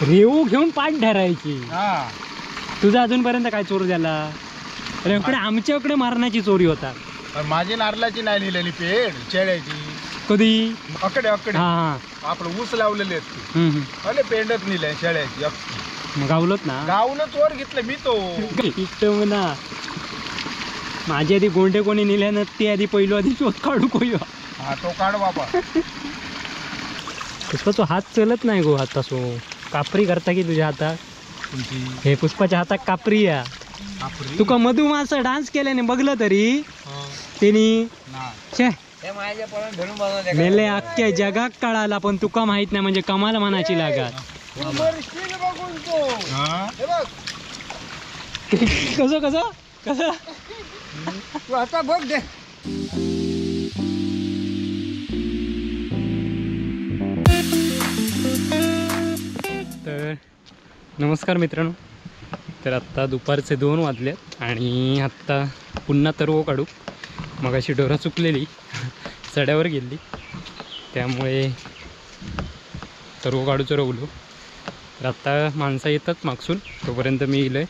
रेऊ घेऊन पाठ धरायची. तुझा अजूनपर्यंत काय चोर झाला? इकडे आमच्याकडे मारण्याची चोरी होता. माझी नारळाची नाही लिहिलेली पेड शेळ्याची. कधी? अकडे अकडे हा आपलं ऊस लावलेले अरे पेंडच नेले शेळ्याची. मग गावलत ना? गावलं चोर घेतलं मी तो. इथं ना माझी आधी गोंडे कोणी नेल्यानं ते आधी पहिलो आधी शोध काढू कोयो. हा तो काढ बाबा. पुष्पाचा हात चलत नाही गो आता. सो कापरी करता की तुझ्या हातात? हे पुष्पाच्या हातात कापरी या. तुका मधुमासा डान्स केल्याने बघलं तरी त्यांनी मेले अख्ख्या जगात कळाला पण तुका माहित नाही म्हणजे कमाल मनाची लागत. कसं कसं कसं तू आता बघ दे. तर नमस्कार मित्रांनो. तर आत्ता दुपारचे 2 वाजले आणि आत्ता पुन्हा तरव काढू. मग अशी डोरा चुकलेली चढ्यावर गेली त्यामुळे तरव काढूचं रवलो. तर आत्ता माणसं येतात मागसून तोपर्यंत मी येईल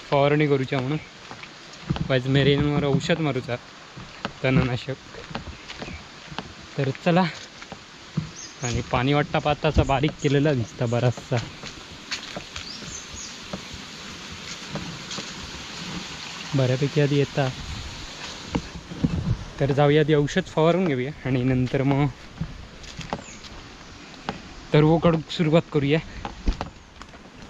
फवारणी करूच्या म्हणून. वाज मेरेनवर औषध मारूचा तणनाशक. तर चला. आणि पाणी वाटता पाताचा बारीक केलेला दिसता बराचसा. बऱ्यापैकी आधी येता. तर जाऊया आधी औषध फवारून घेऊया आणि नंतर मग तरव काढून सुरुवात करूया.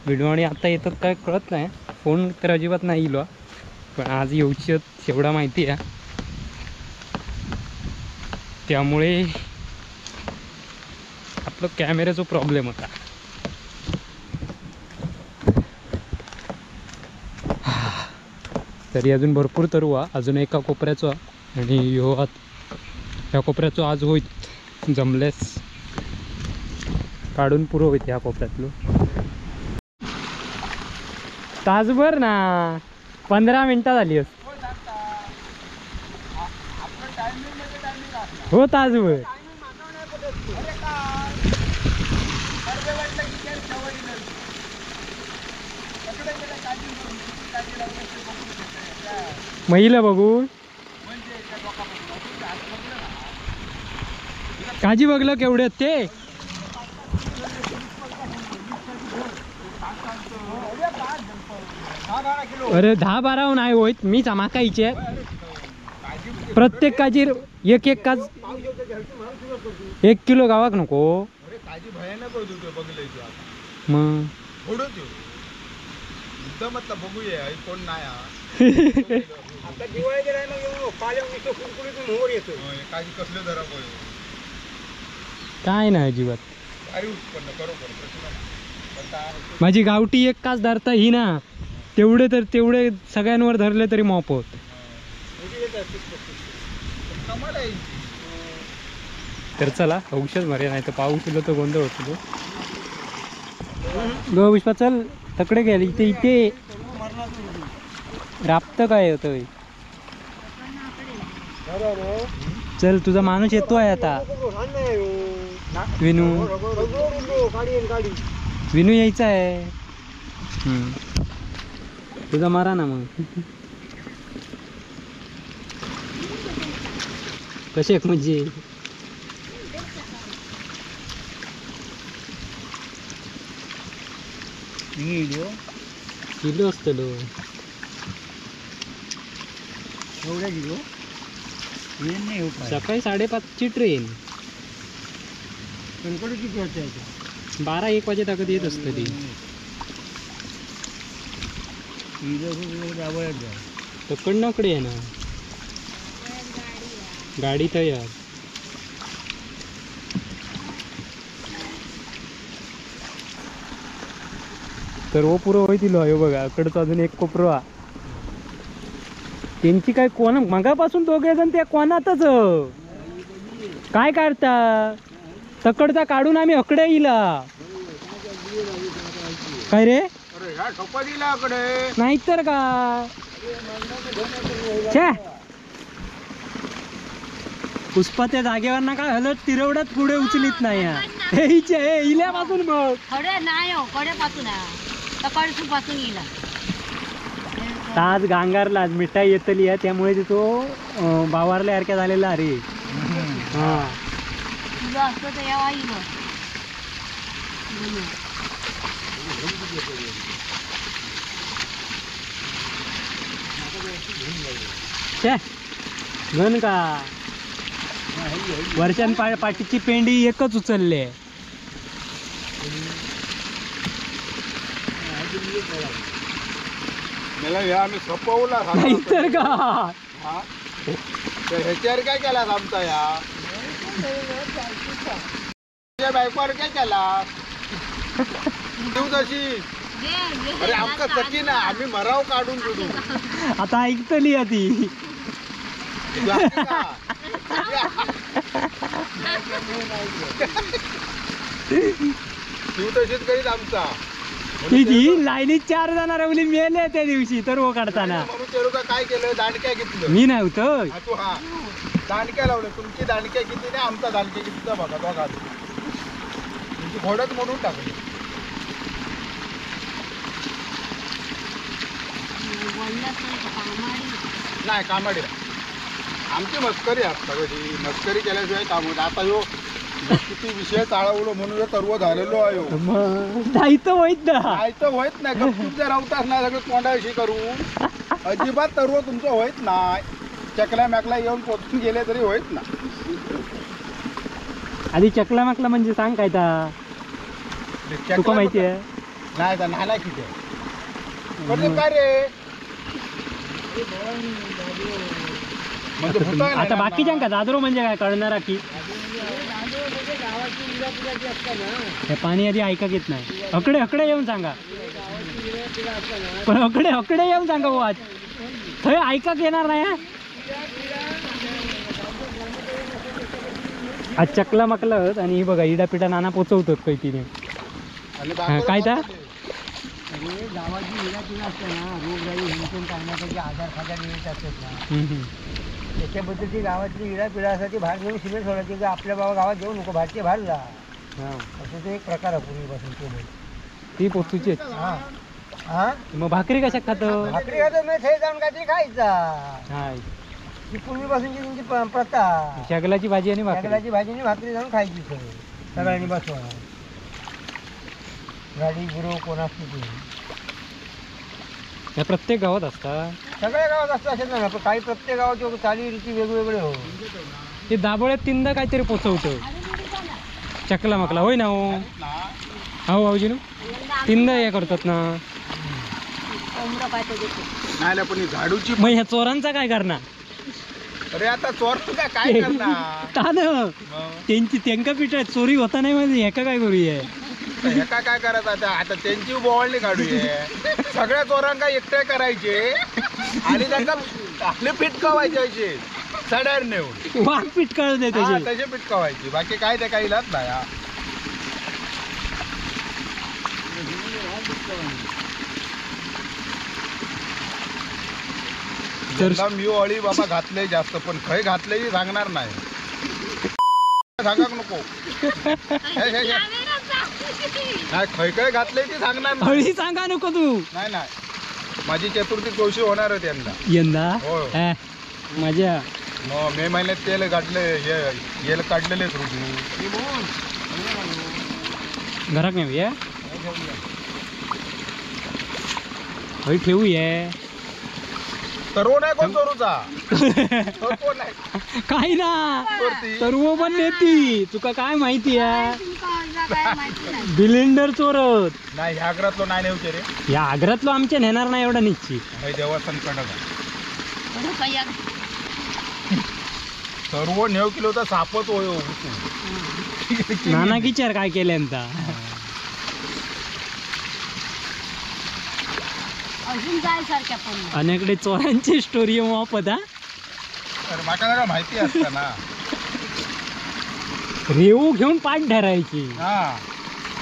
व्हिडिओ आणि आता येतात काय कळत नाही. फोन तर अजिबात नाही येईल पण आज येऊची एवढा माहिती आहे त्यामुळे आपलं कॅमेऱ्याचा प्रॉब्लेम होता. तरी अजून भरपूर तरवा अजून एका कोपऱ्याचा आणि ह्या कोपऱ्याचं आज होईत जमलेस काढून पुरं होईत ह्या कोपऱ्यातलं. तासभर ना 15 मिनिटं झाली असत. हो तासभर. महिला बघून काजी बघलं केवढे ते. अरे 10-12 नाही होत. मी माकायचे प्रत्येक काजी एक काज 1 किलो गावाक नको मग. बघूया कोण नाही. काय नाही अजिबात. माझी गावठी 1 कास धरता ही ना तेवढे तर तेवढे सगळ्यांवर धरले तरी मॉप होत. तर चला औषध मारे नाही तर पाऊस इलो तर गोंधळ होतो. ग पुष्पा चल तकडे गेले. इथे इथे राबत काय होतं. चल तुझा माणूस येतोय आता. विनू विनू यायचा आहे. तुझा मारा ना मग. कसे म्हणजे किलो असतलो एवढ्या किलो सकाळी 5:30ची ट्रेन. किती वाजता? 12-1 वाजे ताकद येत असतं ती. तकडनाकडे आहे ना गाडी तयार. तर वो पुरं होईल हो बघा. इकडचं अजून एक कोपरा त्यांची काय कोण मगापासून 2 जण त्या कोणातच काय काढता. तकडचा काढून आम्ही अकडे येईला काय रे नाहीतर का. पुष्पा त्या जागेवर ना काय हलत तिरवड्यात पुढे उचलीत नाही हा. हे हिचे हे इल्यापासून बघ कडे नाही हो कडेपासून सकाळसून पासून येईल आज गांगारला मिठाई येतली आहे त्यामुळे तो बावारल्यासारख्या झालेला अरे हा तुझं असतं तर यावा येईल गण का वर्षान पाठीची पेंडी एकच उचलले मला हे आम्ही सपवला नाहीतर का ह्याच्यावर काय केला आमचा या बायकोवर काय केला तू तशी अरे आमका चकी ना आम्ही मराव काढून देऊ आता ऐकतली ती तू तशीच करीत आमचा तिची लाईनीत 4 जण रवली मेले त्या दिवशी तर वो काढताना म्हणून ते लोक काय केलं दांडक्या घेतलं मी नव्हतो हा, तू हा दांडक्या लावलं तुमची दांडक्या किती नाही आमचा दांडक्या कितीचा बघा दोघा तुमची घोडच मोडून टाकली नाही कामाडी आमची मस्करी असता कधी मस्करी केल्याशिवाय काम होत आता यो किती विषय चाळवलो म्हणून हे सर्व झालेलो आहे हो. नाही तर होईत ना काय तर होत नाही गप्पीत जर राहताच नाही सगळं कोंडाशी करू अजिबात सर्व तुमचं होत नाही चकल्या मॅकला येऊन पोचून गेले तरी होत ना आधी चकला माकला म्हणजे सांग काय ता तुका माहिती आहे नाही तर नाला किती म्हणजे काय रे म्हणजे भूता आहे आता ना बाकीच्या का दादरो म्हणजे काय कळणारा की हे पाणी आधी ऐका घेत नाही अकडे अकडे येऊन सांगा पण अकडे अकडे येऊन सांगा हो आज थंय ऐका येणार नाही हा? आज चकला मकला होत आणि बघा इडापिडा नाना पोचवतात काही तिने आणि हा, बाकूला काय ता? कोणतं ते? गावाची इडापिडा असते ना रोगराई हिंसन करण्यासाठी आजार खाजार येत असतात ना त्याच्याबद्दल ती गावातली इडापिडासाठी बाहेर घेऊन सिमेंट सोडायची की आपल्या बाबा गावात जेवू नको बाहेरचे बाहेर जा हा असं तो एक प्रकार आहे पूर्वीपासून केलं ती पोचूची हा हा मग भाकरी कशा खात भाकरी खातो मी थे जाऊन काहीतरी खायचा हा ही पूर्वीपासूनची तुमची प्रथा शकलाची भाजी आणि भाकरी शेगलाची भाजीने भाकरी जाऊन खायची सगळ्यांनी बसवा गाडी गुरु कोण असते ती या प्रत्येक गावात असतात सगळ्या गावात असतं असेल ना पण काही प्रत्येक गावाची चाली रीती वेगवेगळे हो ते दाबोळ्यात तीनदा काहीतरी पोचवतं चकला मकला होय ना हो हो भाऊजीनो तीनदा हे करतात ना नाही ना, पण ही झाडूची मग ह्या चोरांचा काय करणार अरे आता चोर तू काय करणार तान मग त्यांची त्यांका पिठ चोरी होता नाही म्हणजे ह्याका काय करूया ह्याका काय करायचं आता त्यांची बोवाळणी काढूये सगळ्या चोरांका एकट्या करायचे आणि त्यांना आपले पिटकावायचे सड्यावर नेऊन वाघ पीठ कळत आहे हा, त्याचे तसे पिटकावायची बाकी काय ते काही इलाज नाही हा. यंदा मी अळी बाबा घातले जास्त पण खय घातले सांगणार नाही सांगा नको नाही खय खय घातले ती सांगणार नाही हळी सांगा नको तू नाही माझी चतुर्थी दिवशी होणार आहे यंदा यंदा हो. माझ्या मग मे महिन्यात तेल काढले येल काढलेले ऋतू घरात नाही ये हळी ठेवू ये सर्व नाही कोण चोरूचा तो कोण आहे काय ना चोरती सर्व पण नेती तुका काय माहिती आहे बिलिंडर चोरत नाही ह्या घरातलो नाही नेवते रे या आग्र्यातलो आमच्या नेणार नाही एवढा निश्चित हे देवा संकट सर्व नेव किलो तर सापच होय नाना विचार काय केल्यांता अजून जायसारख्या पण अनेकडे चोरांची स्टोरी वापत हा तर माका जरा माहिती असतं ना रेऊ घेऊन पाठ धरायची हा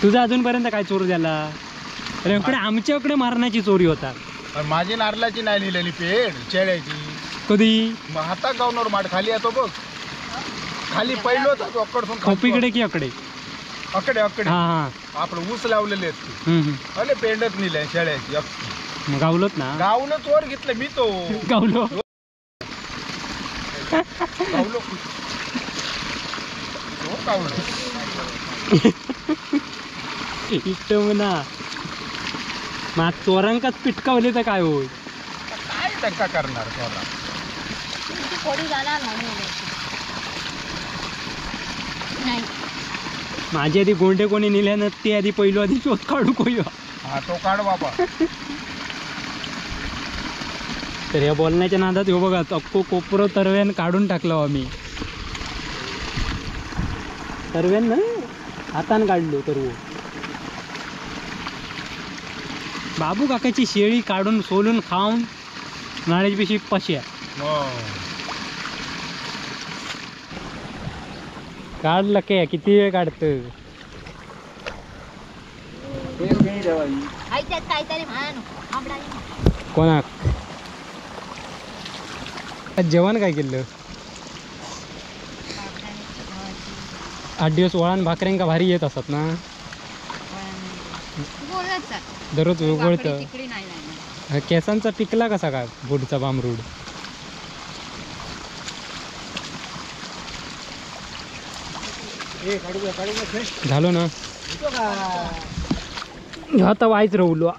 तुझा अजूनपर्यंत काय चोर झाला रेवकडे आमच्याकडे मारण्याची चोरी होता पण माझी नारळाची नाही लिहिलेली पेड चेड्याची कधी मग हातात गावणार माठ खाली येतो बघ खाली पहिलो होता अकडसून खोपीकडे की अकडे? अकडे अकडे हा हा. आपलं ऊस लावलेले आहेत ते. हम्म, हम्म. अरे पेंडत नेले शेळ्याची मग गावलोत ना? गावनच वर घेतलं मी तो गावलो. गावलो हो, गावलो. इष्ट म्हणा मग चोरांकाच पिटकावले तर काय होईल? काय टक्का करणार स्वतः नाही माझी आधी गोंडे कोणी नेल्यानं ते आधी पहिलो आधी शोध काढू कोयो. हा तो काढ बाबा. तर या बोलण्याच्या नादात हो बघा अक्को कोपरो तरव्यान काढून टाकलो आम्ही. तरव्यान ना हातान काढलो तरव. बाबू काकाची शेळी काढून सोलून खाऊन नाळ्याची पिशी पश्या काढलं काय किती वेळ काढत. ऐकतात काहीतरी म्हण आंबडाने. कोणाक आज जेवण काय केलं? 8 दिवस वळण भाकऱ्यांका भारी येत असतात ना बोलत जा. दररोज उघडतं. तिकडे नाही जाणार. केसांचा पिकला कसा काय पुढचा बामरूड? झालो ना आता वायच राहुलो.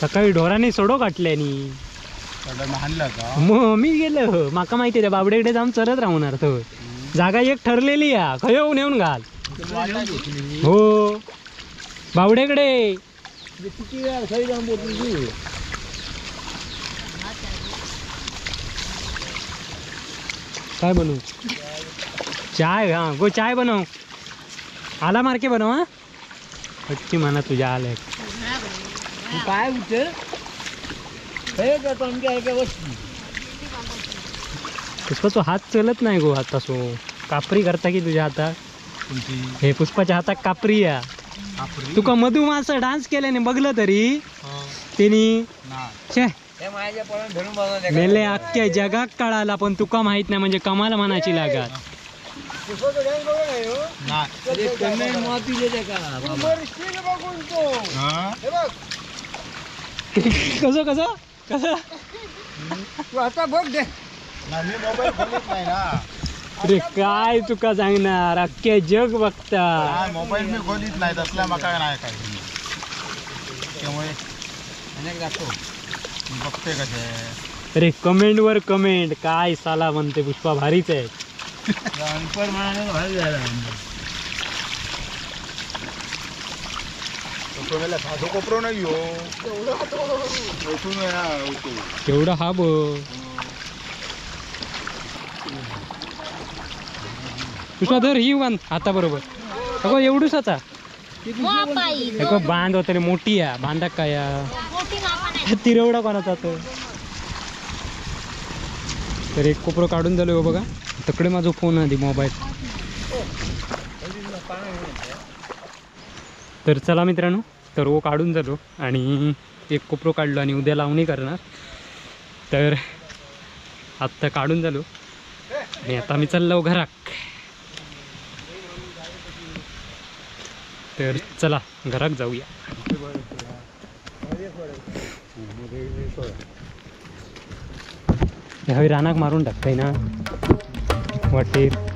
सकाळी ढोराने सोडो काटल्यानी हाणला का मग मी गेलो. माका माहिती आहे त्या बाबड्याकडे जाऊन चरत राहणार तो जागा एक ठरलेली या खय येऊन येऊन घाल. हो बावड्याकडे काय बनवू? चाय. हा गो चाय बनव. आला मार्के बनव. हा अच्छी म्हणा तुझ्या आल्या काय उचल पुष्पाचा हात चलत नाही गो आता सो कापरी करता की तुझ्या हातात? हे पुष्पाच्या हातात कापरी या. तुका मधुमास डान्स केल्याने बघलं तरी त्यांनी छे मेले अख्ख्या जगात कळाला पण तुका माहित नाही म्हणजे कमाल म्हणायची लागत. कसं कसं कसं आता बघ दे. मी मोबाईल खोलत नाही ना. अरे काय तुका सांगणार अख्ख्या जग बघता. हा, मोबाईल मी खोलीत नाही तसला मका नाही काय त्यामुळे बघते कसे. अरे कमेंट वर कमेंट काय साला म्हणते पुष्पा भारीच आहे. साधू कोपरो नाही हो केवढा हा बो. पुष्पा धर ही बांध हाता बरोबर. अगो एवढूच आता मोबाईल. अगो बांध होता मोठी या बांधा काय या मोठी मामा नाही. तिरवडा कोणाचा तो. तर एक कोपरं काढून झालो हो बघा. तकडे माझा फोन आधी मोबाईल. तर चला मित्रांनो तर वो काढून झालो आणि एक कोपरो काढलो आणि उद्या लावणी करणार. तर आत्ता काढून झालो आणि आता मी चाललो घराक. तर चला घराक जाऊया. ह्यावेळी रानाक मारून टाकताय ना वाटेत.